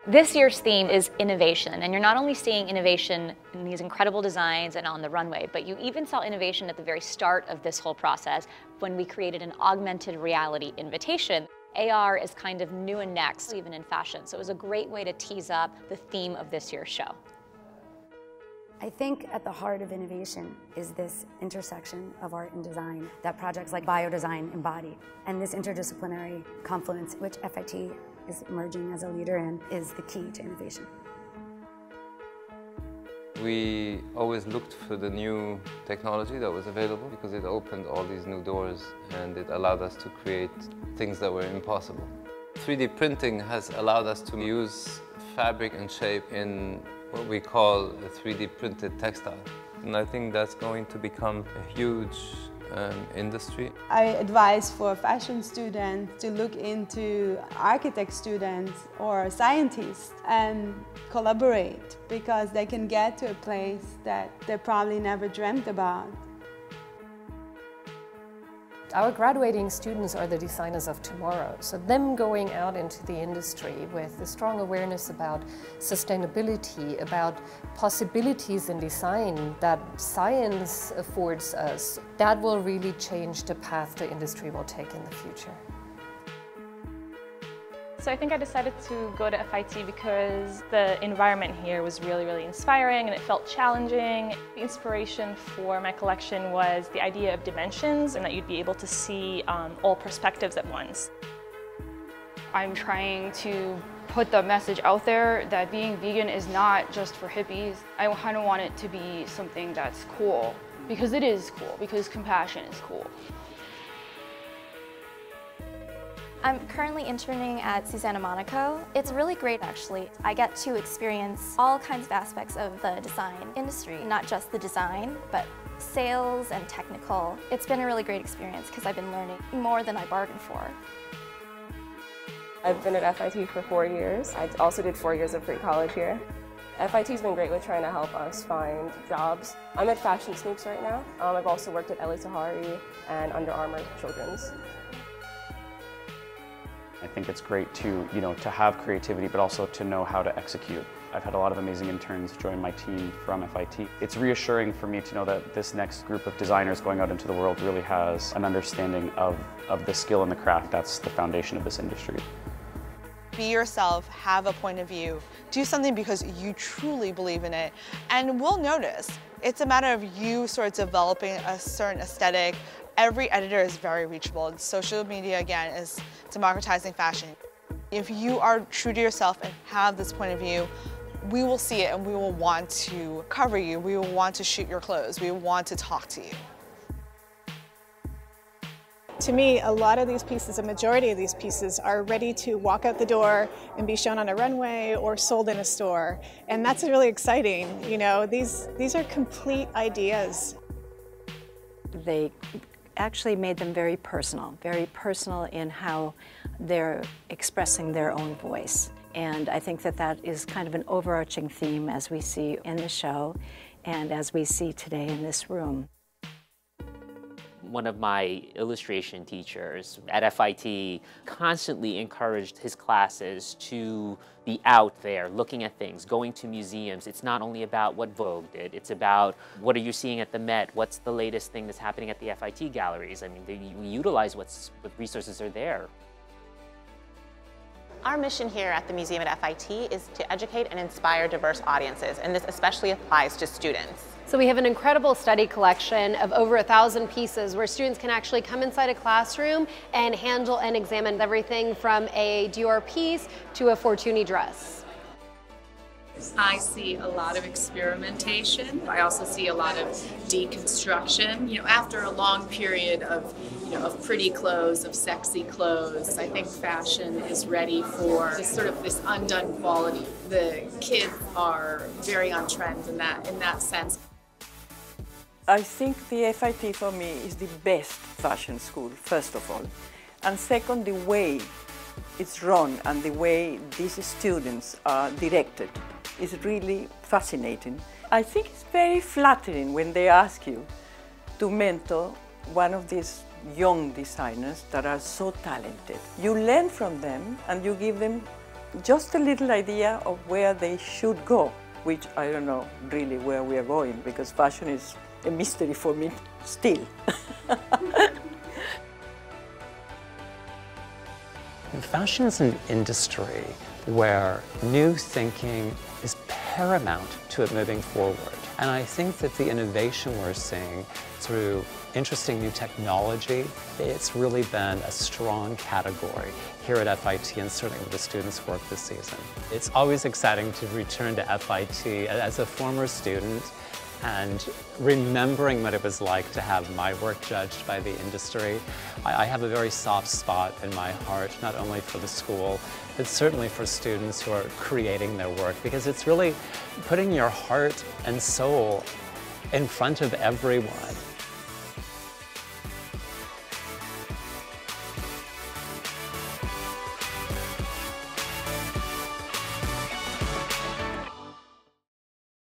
This year's theme is innovation, and you're not only seeing innovation in these incredible designs and on the runway, but you even saw innovation at the very start of this whole process when we created an augmented reality invitation. AR is kind of new and next, even in fashion, so it was a great way to tease up the theme of this year's show. I think at the heart of innovation is this intersection of art and design that projects like Biodesign embody. And this interdisciplinary confluence, which FIT is emerging as a leader in, is the key to innovation. We always looked for the new technology that was available because it opened all these new doors and it allowed us to create things that were impossible. 3D printing has allowed us to use fabric and shape in what we call a 3D printed textile. And I think that's going to become a huge industry. I advise for fashion students to look into architect students or scientists and collaborate because they can get to a place that they probably never dreamt about. Our graduating students are the designers of tomorrow, so them going out into the industry with a strong awareness about sustainability, about possibilities in design that science affords us, that will really change the path the industry will take in the future. So I think I decided to go to FIT because the environment here was really inspiring and it felt challenging. The inspiration for my collection was the idea of dimensions and that you'd be able to see all perspectives at once. I'm trying to put the message out there that being vegan is not just for hippies. I kind of want it to be something that's cool because it is cool, because compassion is cool. I'm currently interning at Susanna Monaco. It's really great actually. I get to experience all kinds of aspects of the design industry, not just the design, but sales and technical. It's been a really great experience because I've been learning more than I bargained for. I've been at FIT for 4 years. I also did 4 years of pre-college here. FIT's been great with trying to help us find jobs. I'm at Fashion Snoops right now. I've also worked at Ellie Sahari and Under Armour Children's. I think it's great to, to have creativity, but also to know how to execute. I've had a lot of amazing interns join my team from FIT. It's reassuring for me to know that this next group of designers going out into the world really has an understanding of the skill and the craft. That's the foundation of this industry. Be yourself, have a point of view, do something because you truly believe in it, and we'll notice. It's a matter of you sort of developing a certain aesthetic. Every editor is very reachable, and social media, again, is democratizing fashion. If you are true to yourself and have this point of view, we will see it and we will want to cover you, we will want to shoot your clothes, we will want to talk to you. To me, a lot of these pieces, a majority of these pieces, are ready to walk out the door and be shown on a runway or sold in a store. And that's really exciting. These are complete ideas. They actually made them very personal in how they're expressing their own voice. And I think that that is kind of an overarching theme as we see in the show and as we see today in this room. One of my illustration teachers at FIT constantly encouraged his classes to be out there, looking at things, going to museums. It's not only about what Vogue did, it's about what are you seeing at the Met, what's the latest thing that's happening at the FIT galleries. I mean, we utilize what resources are there. Our mission here at the museum at FIT is to educate and inspire diverse audiences, and this especially applies to students. So we have an incredible study collection of over 1,000 pieces where students can actually come inside a classroom and handle and examine everything from a Dior piece to a Fortuny dress. I see a lot of experimentation. I also see a lot of deconstruction. After a long period of pretty clothes, of sexy clothes, I think fashion is ready for this undone quality. The kids are very on trend in that sense. I think the FIT for me is the best fashion school, first of all. And second, the way it's run and the way these students are directed is really fascinating. I think it's very flattering when they ask you to mentor one of these young designers that are so talented. You learn from them and you give them just a little idea of where they should go, which I don't know really where we are going, because fashion is a mystery for me still. Fashion is an industry where new thinking is paramount to it moving forward. And I think that the innovation we're seeing through interesting new technology, it's really been a strong category here at FIT and certainly with the students' work this season. It's always exciting to return to FIT as a former student and remembering what it was like to have my work judged by the industry. I have a very soft spot in my heart, not only for the school, but certainly for students who are creating their work, because it's really putting your heart and soul in front of everyone.